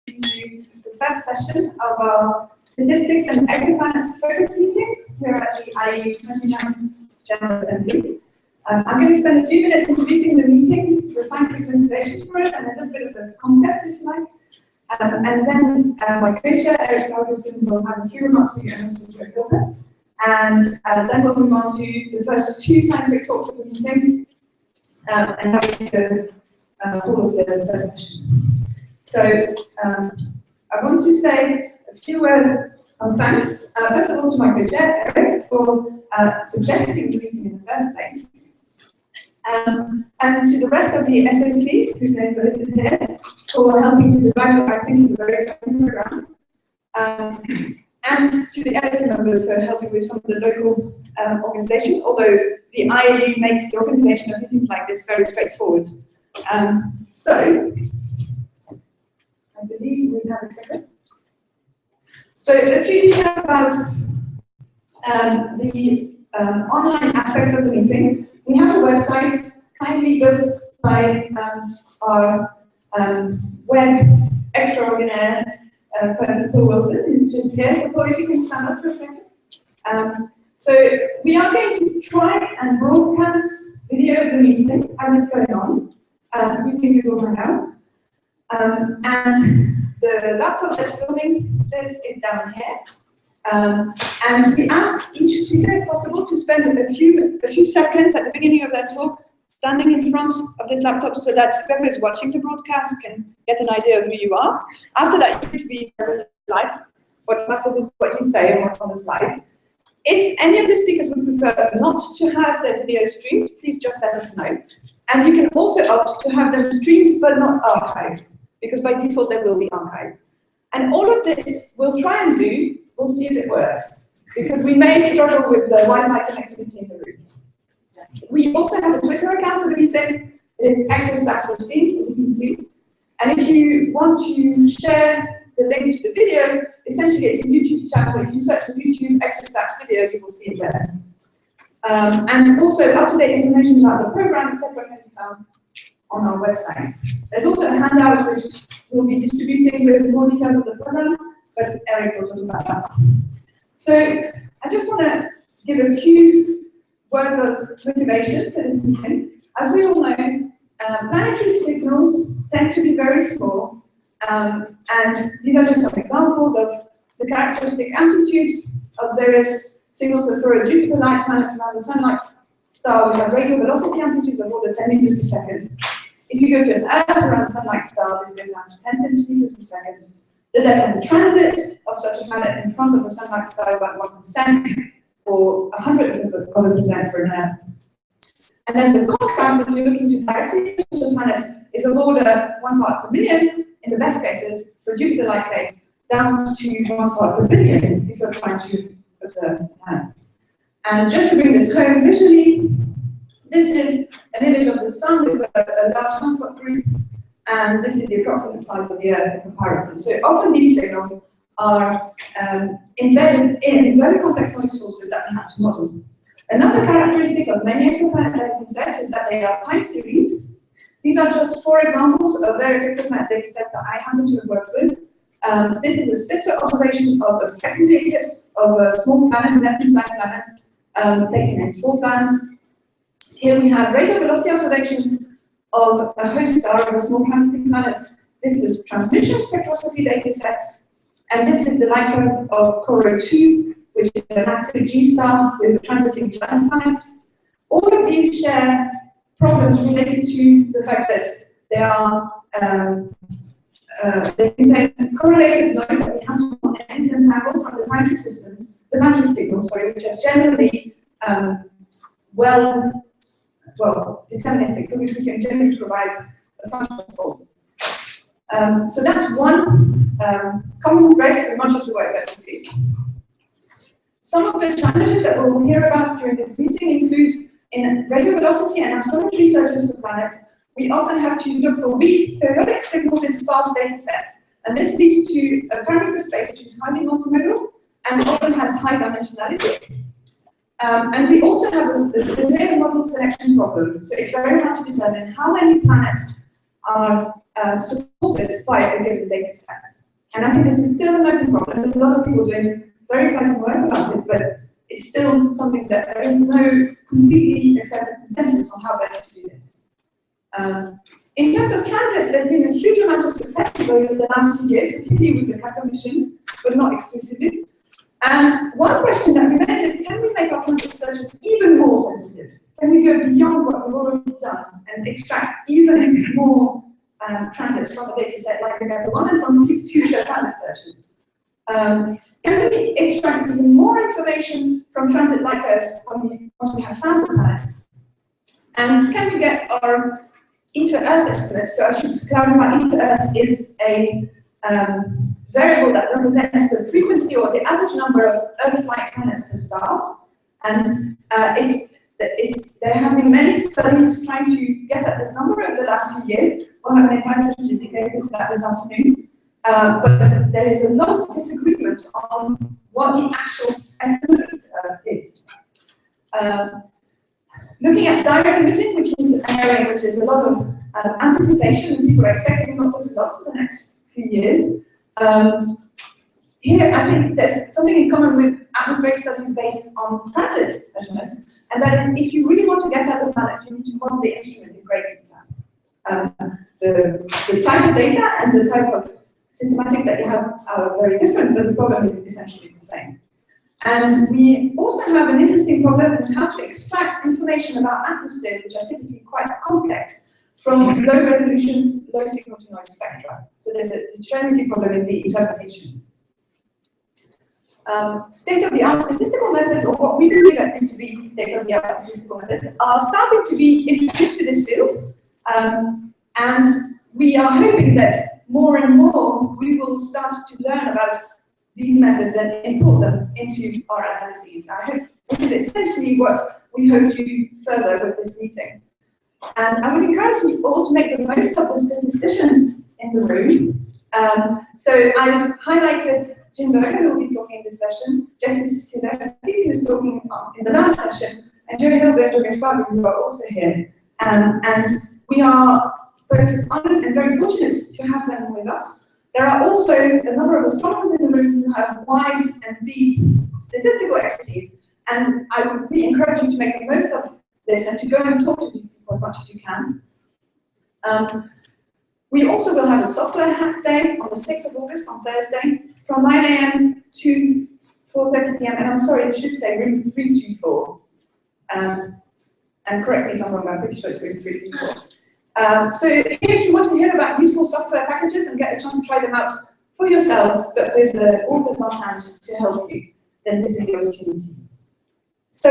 to the first session of our Statistics and Exoplanets Focus meeting here at the IE 29th General Assembly. I'm going to spend a few minutes introducing the meeting, the scientific motivation for it, and a little bit of the concept, if you like. And then my co-chair, Feigelson, will have a few remarks for you and also to Hilbe. And then we'll move on to the first two scientific talks of the meeting, and have the whole of the first session. So I want to say a few words of thanks. First of all, to my co-chair, Eric, for suggesting the meeting in the first place. And to the rest of the SOC, whose names are listed here, for helping to develop what I think is a very exciting program. And to the editor members for helping with some of the local organization, although the IE makes the organization of meetings like this very straightforward. So, I believe we have it covered. So, a few details about the online aspects of the meeting. We have a website kindly built by our web extraordinaire person, Feigelson, who's just here. So, Paul, if you can stand up for a second. So, we are going to try and broadcast video of the meeting as it's going on using Google Hangouts. And the laptop that's filming this is down here. And we ask each speaker, if possible, to spend a few seconds at the beginning of their talk standing in front of this laptop so that whoever is watching the broadcast can get an idea of who you are. After that, you need to be very live. What matters is what you say and what's on the slide. If any of the speakers would prefer not to have their video streamed, please just let us know. And you can also opt to have them streamed but not archived, because by default they will be archived. And all of this we'll try and do. We'll see if it works, because we may struggle with the Wi-Fi connectivity in the room. We also have a Twitter account for the meeting. It is ExoStats Introduction, as you can see. And if you want to share the link to the video, essentially it's a YouTube channel. If you search for YouTube ExoStats video, you will see it there. And also up-to-date information about the program, etc., can be found on our website. There's also a handout which we'll be distributing with more details of the program, but Eric will talk about that. So I just want to give a few words of motivation for this meeting. As we all know, planetary signals tend to be very small, and these are just some examples of the characteristic amplitudes of various signals. So for a Jupiter-like planet around the Sun-like star, we have radial velocity amplitudes of order 10 meters per second. If you go to an Earth around a Sun-like star, this goes down to 10 centimeters per second. The depth of the transit of such a planet in front of a Sun-like star is about 1%, or 100th of a percent for an Earth. And then the contrast, if you're looking to directly to the planet, is of order 1 part per million, in the best cases, for a Jupiter-like case, down to 1 part per billion if you're trying to observe the planet. And just to bring this home visually, this is an image of the Sun with a large sunspot group, and this is the approximate size of the Earth in comparison. So often these signals are embedded in very complex noise sources that we have to model. Another characteristic of many exoplanet datasets is that they are time series. These are just 4 examples of various exoplanet datasets that I happen to have worked with. This is a Spitzer observation of a secondary eclipse of a small planet, a Neptune-sized planet, taken in 4 bands. Here we have radial velocity observations of a host star of a small transiting planet. This is a transmission spectroscopy dataset. And this is the light curve of Coro 2, which is an active G star with a transiting giant planet. All of these share problems related to the fact that they are they contain correlated noise that we have to disentangle from the planetary systems, the planetary signals, sorry, which are generally well deterministic, for which we can generally provide a functional form. So that's one common thread for much of the work that we do. Some of the challenges that we'll hear about during this meeting include in radio velocity and astrometry searches for planets, we often have to look for weak periodic signals in sparse data sets. And this leads to a parameter space which is highly multimodal and often has high dimensionality. And we also have a severe model selection problem. So it's very hard to determine how many planets are supported it by a given data set. And I think this is still an open problem. There's a lot of people doing very exciting work about it, but it's still something that there is no completely accepted consensus on how best to do this. In terms of transits, there's been a huge amount of success over the last few years, particularly with the Kepler mission, but not exclusively. And one question that remains is, can we make our transit searches even more sensitive? Can we go beyond what we've already done and extract even more transits from a data set like the Kepler one and from future transit searches? Can we extract even more information from transit light curves once we have found the planet? And can we get our inter-Earth estimates? So I should clarify, inter-Earth is a variable that represents the frequency or the average number of Earth-like planets per star. And there have been many studies trying to get at this number over the last few years. We'll have an entire session dedicated to that this afternoon. But there is a lot of disagreement on what the actual estimate is. Looking at direct imaging, which is an area which is a lot of anticipation, and people are expecting lots of results for the next few years. Here, I think there's something in common with atmospheric studies based on transit measurements, and that is, if you really want to get at the planet, you need to model the instrument in great detail. The type of data and the type of systematics that you have are very different, but the problem is essentially the same. And we also have an interesting problem in how to extract information about atmospheres, which are typically quite complex, from low resolution, low signal to noise spectra. So there's a degeneracy problem in the interpretation. State-of-the-art statistical methods, or what we perceive at least to be state-of-the-art statistical methods, are starting to be introduced to this field. And we are hoping that more and more we will start to learn about these methods and import them into our analyses. I hope this is essentially what we hope to do further with this meeting. And I would encourage you all to make the most of the statisticians in the room. So I've highlighted Jim Berger, who will be talking in this session, Jesse Suzanne, who was talking in the last session, and Joe Hilbe and Joe Schwab, who are also here. And we are both honored and very fortunate to have them with us. There are also a number of astronomers in the room who have wide and deep statistical expertise, and I would really encourage you to make the most of this and to go and talk to these people as much as you can. We also will have a software hack day on the 6th of August, on Thursday, from 9 AM to 4:30 PM, and I'm sorry, it should say room 324. And correct me if I'm wrong, I'm pretty sure it's room 324. So if you want to hear about useful software packages and get a chance to try them out for yourselves, but with the authors on hand to help you, then this is the opportunity. So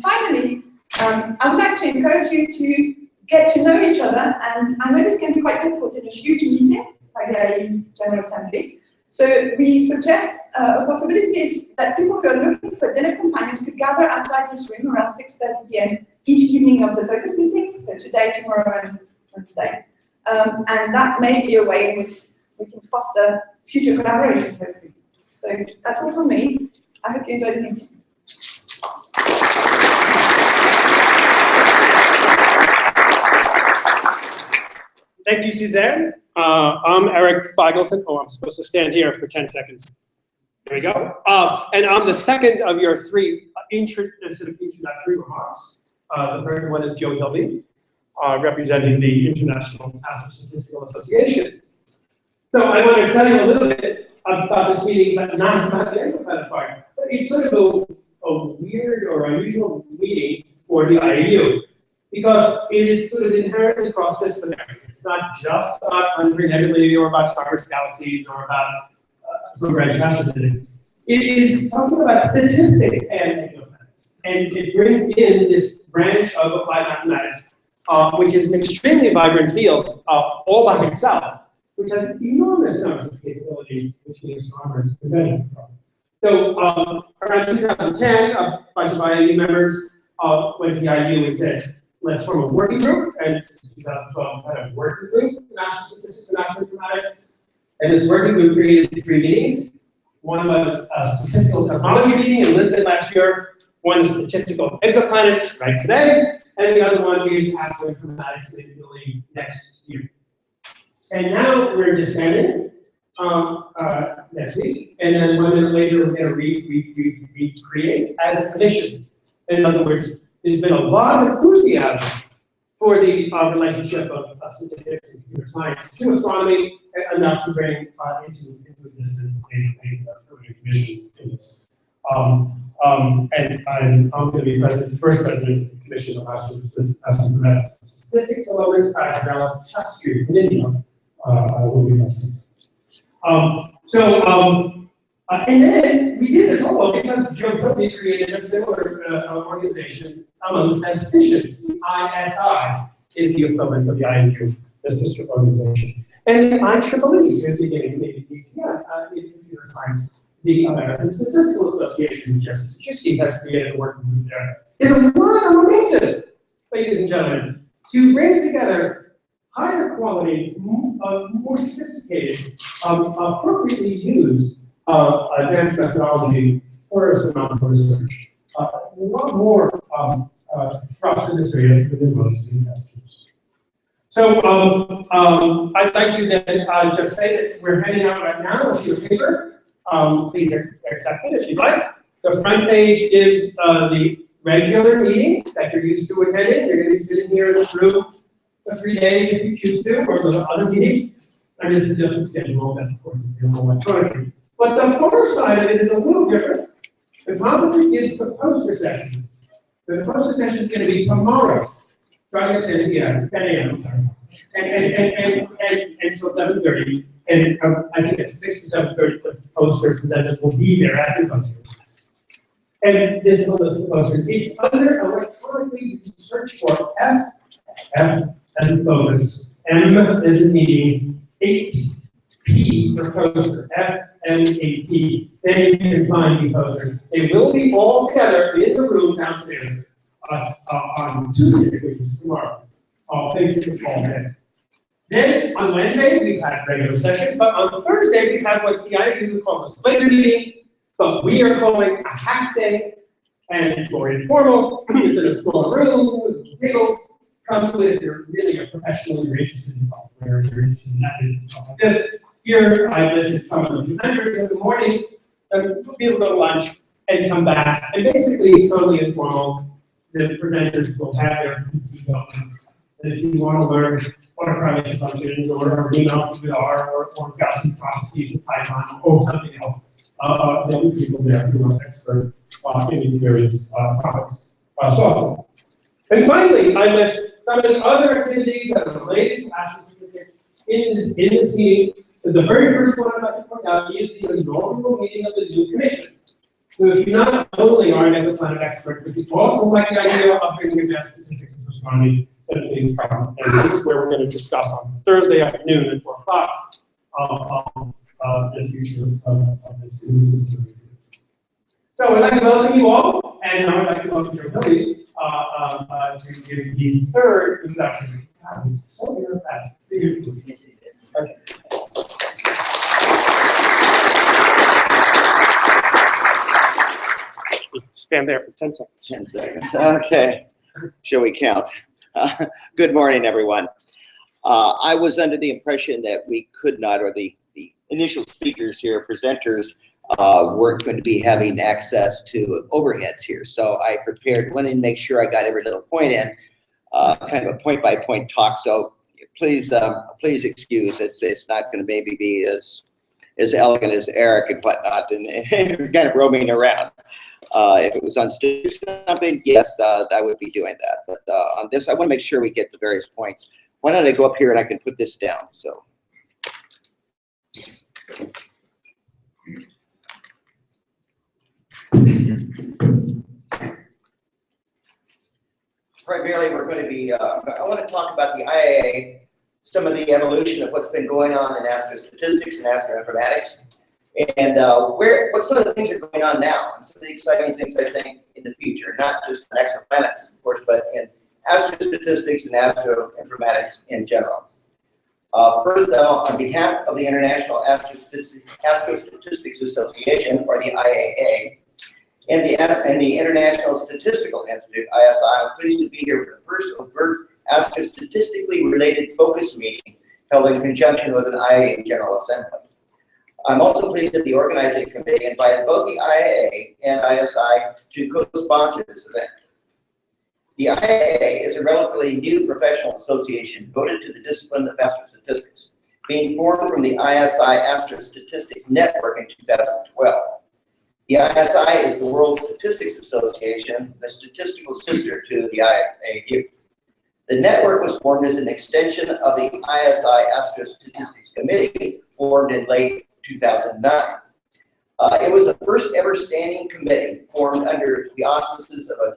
finally, I would like to encourage you to get to know each other, and I know this can be quite difficult in a huge meeting like the General Assembly. So we suggest a possibility is that people who are looking for dinner companions could gather outside this room around 6:30 PM each evening of the focus meeting, so today, tomorrow, and Wednesday. And that may be a way in which we can foster future collaborations, hopefully. So that's all from me. I hope you enjoyed the meeting. Thank you, Suzanne. I'm Eric Feigelson. Oh, I'm supposed to stand here for 10 seconds. There we go. And I'm the second of your three introductory remarks. The third one is Joe Hilbe, representing the International Statistical Association. So I want to tell you a little bit about this meeting, but not the exoplanet part. But it's sort of a weird or unusual meeting for the IAU, because it is sort of inherently cross-disciplinary. It's not just about Andromeda nebulae or about starburst galaxies or about some red physics. It is talking about statistics and exoplanets. And it brings in this branch of applied mathematics, which is an extremely vibrant field all by itself, which has enormous numbers of capabilities which the astronomers can benefit from. So around 2010, a bunch of IAU members went to the IAU and said, let's form a working group, and 2012 had a working group, National Statistics and National Mathematics, and this working group created 3 meetings. One was a statistical cosmology meeting in Lisbon last year, one is statistical exoplanets right today, and the other one is astroinformatics in Italy next year. And now we're descending next week, and then 1 minute later we're going to recreate as a commission. In other words, there's been a lot of enthusiasm for the relationship of statistics and computer science to astronomy, enough to bring into existence a commission in this. And I'm going to be the first president of the Commission of Astronomical Statistics, along with Aigrain in India. Will be president. And then we did this all because Joe Hilbe created a similar organization among statisticians. The ISI is the equivalent of the IQ, the sister organization. And the IEEE is the in computer science. The American Statistical Association, Jesse Szyszewski, has created a working group there. There's a lot of momentum, ladies and gentlemen, to bring together higher quality, more sophisticated, appropriately used advanced methodology for astronomical research. A lot more thrust in this area than most investors. So I'd like to then just say that we're handing out right now a sheet of paper. Please accept it if you'd like. The front page is the regular meeting that you're used to attending. You're going to be sitting here in this room for 3 days if you choose to, or the other meeting. And this is just a schedule that, of course, is available electronically. But the far side of it is a little different. The topic is the poster session. The poster session is going to be tomorrow, starting at 10 a.m. And until 7:30. And I think at 6 to 7:30, the poster presenters will be there at the posters. And this is a list of posters. It's under electronically search for F as in focus, M as in meeting, 8P for poster, FM8P. Then you can find these posters. They will be all together in the room downstairs on Tuesday, which is tomorrow. Basically all day. Then on Wednesday, we have regular sessions, but on Thursday, we have what the IU calls a splinter meeting, but we are calling a hack day, and it's more informal. It's in a smaller room with tables. Come to it if you're really a professional, you're interested in software, you're interested in that business, stuff like this. Here, I visited some of the presenters in the morning, and we'll be able to go to lunch and come back. And basically, it's totally informal. The presenters will have their PCs open. And if you want to learn order correlation functions, or email VR, or Gaussian processes with Python, or something else, there'll be people there who are expert in these various topics. Software. And finally, I list some of the other activities that are related to astrophysics in this meeting. The very first one I'd like to point out is the inaugural meeting of the new commission. So if you not only are an exoplanet expert, but you also like the idea of bringing advanced statistics into astronomy, then please come. And this is where we're going to discuss on Thursday afternoon at 4 o'clock the future of this. So I'd like to welcome you all, and I'd like to welcome Joe Hilbe to give the third introduction. Okay. Stand there for 10 seconds. 10 seconds. Okay. Shall we count? Good morning, everyone. I was under the impression that we could not, or the initial speakers here, presenters, weren't going to be having access to overheads here. So I prepared one and make sure I got every little point in, kind of a point-by-point talk. So please excuse, it's not going to maybe be as elegant as Eric and whatnot, and kind of roaming around. If it was on stage or something, yes, I would be doing that. But on this, I want to make sure we get the various points. Why don't I go up here and I can put this down? So. Primarily, we're going to be, I want to talk about the IAA, some of the evolution of what's been going on in astrostatistics and astroinformatics, and what some of the things are going on now, and some of the exciting things, I think, in the future, not just in exoplanets, of course, but in astrostatistics and astroinformatics in general. First, though, on behalf of the International Astrostatistics Association, or the IAA, and the International Statistical Institute, ISI, I'm pleased to be here for the first overt astrostatistically related focus meeting held in conjunction with an IAA General Assembly. I'm also pleased that the organizing committee invited both the IAA and ISI to co-sponsor this event. The IAA is a relatively new professional association devoted to the discipline of astrostatistics, being formed from the ISI Astrostatistics Network in 2012. The ISI is the World Statistics Association, the statistical sister to the IAU. The network was formed as an extension of the ISI Astrostatistics Committee, formed in late 2009. It was the first ever standing committee formed under the auspices of an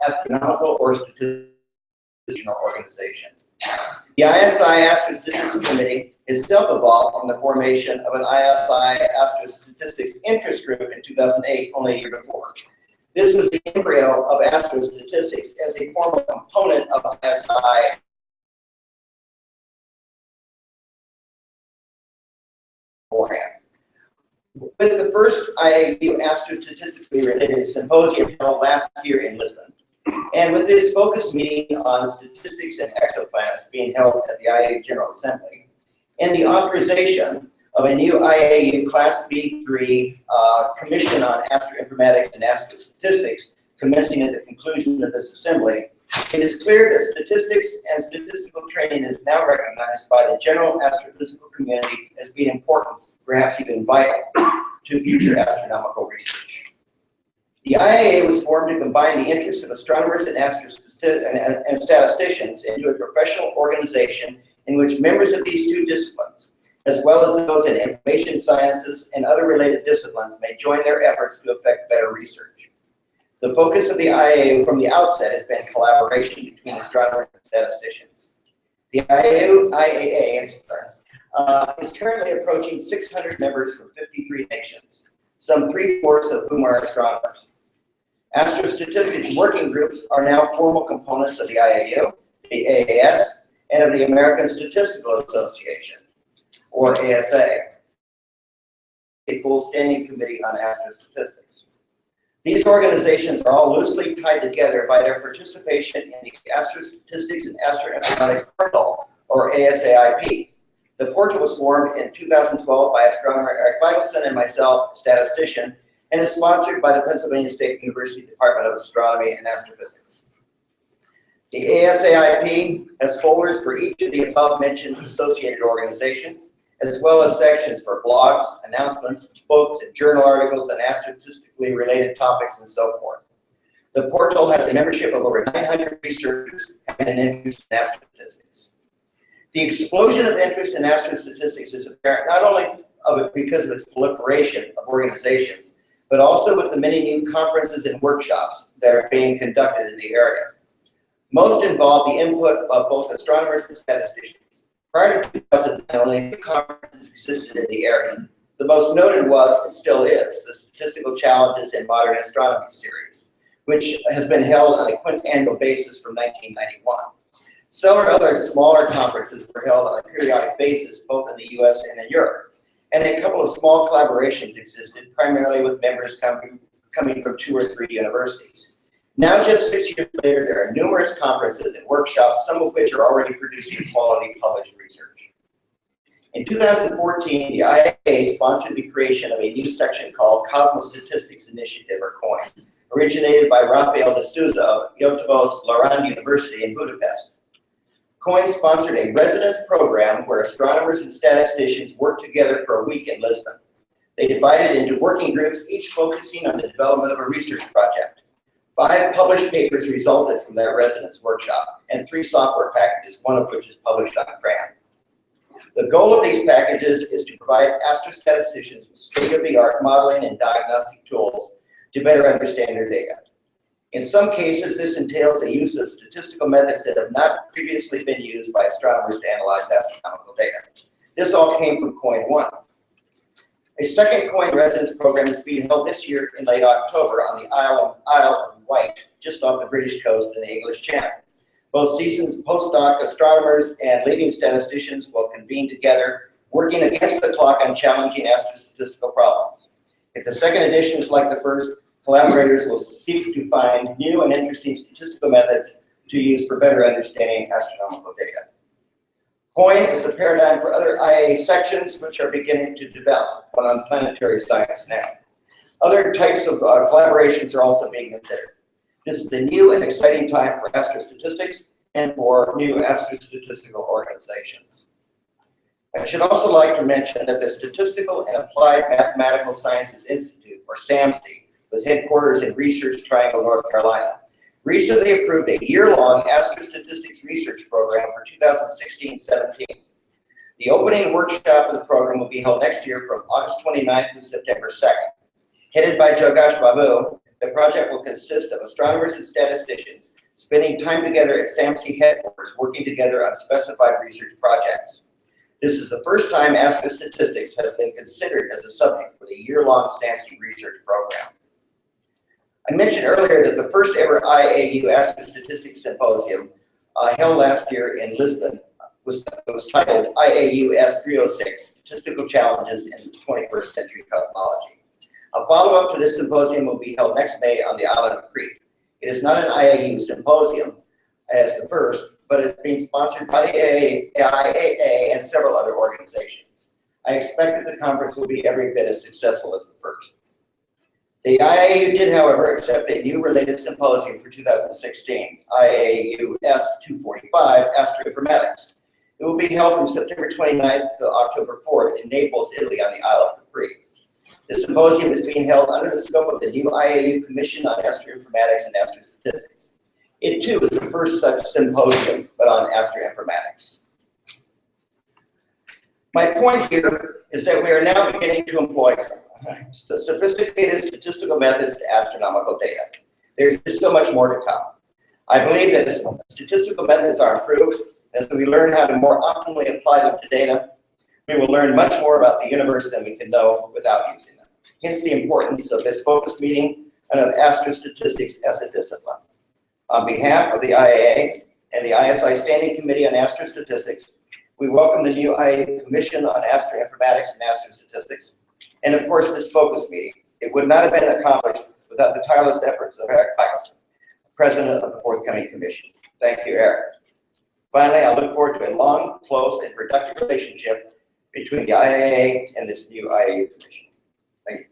astronomical or statistical organization. The ISI Astrophysics Committee itself evolved from the formation of an ISI Astrostatistics Interest Group in 2008, only a year before. This was the embryo of astrostatistics as a formal component of ISI. Beforehand. With the first IAU astrostatistically related symposium held last year in Lisbon, and with this focus meeting on statistics and exoplanets being held at the IAU General Assembly, and the authorization of a new IAU Class B3 Commission on Astroinformatics and Astrostatistics commencing at the conclusion of this assembly, it is clear that statistics and statistical training is now recognized by the general astrophysical community as being important, perhaps even vital, to future astronomical research. The IAA was formed to combine the interests of astronomers and statisticians into a professional organization in which members of these two disciplines, as well as those in information sciences and other related disciplines, may join their efforts to effect better research. The focus of the IAA from the outset has been collaboration between astronomers and statisticians. The IAA is currently approaching 600 members from 53 nations, some 3/4 of whom are astronomers. Astrostatistics working groups are now formal components of the IAU, the AAS, and of the American Statistical Association, or ASA, a full standing committee on astrostatistics. These organizations are all loosely tied together by their participation in the Astrostatistics and Astroinformatics Portal, or ASAIP. The portal was formed in 2012 by astronomer Eric Feigelson and myself, a statistician, and is sponsored by the Pennsylvania State University Department of Astronomy and Astrophysics. The ASAIP has folders for each of the above-mentioned associated organizations, as well as sections for blogs, announcements, books, and journal articles on astrostatistically related topics and so forth. The portal has a membership of over 900 researchers having an interest in astrophysics. The explosion of interest in astrostatistics is apparent not only because of its proliferation of organizations, but also with the many new conferences and workshops that are being conducted in the area. Most involve the input of both astronomers and statisticians. Prior to 2009, only 2 conferences existed in the area. The most noted was, and still is, the Statistical Challenges in Modern Astronomy series, which has been held on a quintennial basis from 1991. Several other smaller conferences were held on a periodic basis, both in the US and in Europe. And a couple of small collaborations existed, primarily with members coming from 2 or 3 universities. Now, just 6 years later, there are numerous conferences and workshops, some of which are already producing quality published research. In 2014, the IAA sponsored the creation of a new section called Cosmostatistics Initiative, or COIN, originated by Rafael de Souza of Göteborg's Lärarna University in Budapest. COIN sponsored a residence program where astronomers and statisticians worked together for a week in Lisbon. They divided into working groups, each focusing on the development of a research project. 5 published papers resulted from that residence workshop, and 3 software packages, one of which is published on Aigrain. The goal of these packages is to provide astrostatisticians with state-of-the-art modeling and diagnostic tools to better understand their data. In some cases, this entails the use of statistical methods that have not previously been used by astronomers to analyze astronomical data. This all came from COIN 1. A second COIN residence program is being held this year in late October on the Isle of Wight, just off the British coast in the English Channel. Both seasoned postdoc astronomers and leading statisticians will convene together, working against the clock on challenging astrostatistical problems. If the second edition is like the first, collaborators will seek to find new and interesting statistical methods to use for better understanding astronomical data. COIN is the paradigm for other IA sections which are beginning to develop, one on planetary science now. Other types of collaborations are also being considered. This is a new and exciting time for astrostatistics and for new astrostatistical organizations. I should also like to mention that the Statistical and Applied Mathematical Sciences Institute, or SAMSI, with headquarters in Research Triangle, North Carolina, recently approved a year-long astrostatistics research program for 2016-17. The opening workshop of the program will be held next year from August 29th to September 2nd. Headed by Jogash Babu, the project will consist of astronomers and statisticians spending time together at SAMSI headquarters working together on specified research projects. This is the first time astrostatistics has been considered as a subject for the year-long SAMSI research program. I mentioned earlier that the first ever IAU Astrostatistics Symposium held last year in Lisbon was titled IAU S306, Statistical Challenges in the 21st Century Cosmology. A follow-up to this symposium will be held next May on the island of Crete. It is not an IAU symposium as the first, but it's being sponsored by the IAA and several other organizations. I expect that the conference will be every bit as successful as the first. The IAU did, however, accept a new related symposium for 2016, IAU S245, Astroinformatics. It will be held from September 29th to October 4th in Naples, Italy on the Isle of Capri. The symposium is being held under the scope of the new IAU Commission on Astroinformatics and Astrostatistics. It too is the first such symposium, but on astroinformatics. My point here is that we are now beginning to employ sophisticated statistical methods to astronomical data. There's just so much more to come. I believe that as statistical methods are improved, as we learn how to more optimally apply them to data, we will learn much more about the universe than we can know without using them. Hence the importance of this focus meeting and of astrostatistics as a discipline. On behalf of the IAA and the ISI Standing Committee on Astrostatistics, we welcome the new IAA Commission on Astroinformatics and Astrostatistics, and of course this focus meeting. It would not have been accomplished without the tireless efforts of Eric Feigelson, President of the forthcoming Commission. Thank you, Eric. Finally, I look forward to a long, close, and productive relationship between the IAA and this new IAU Commission. Thank you.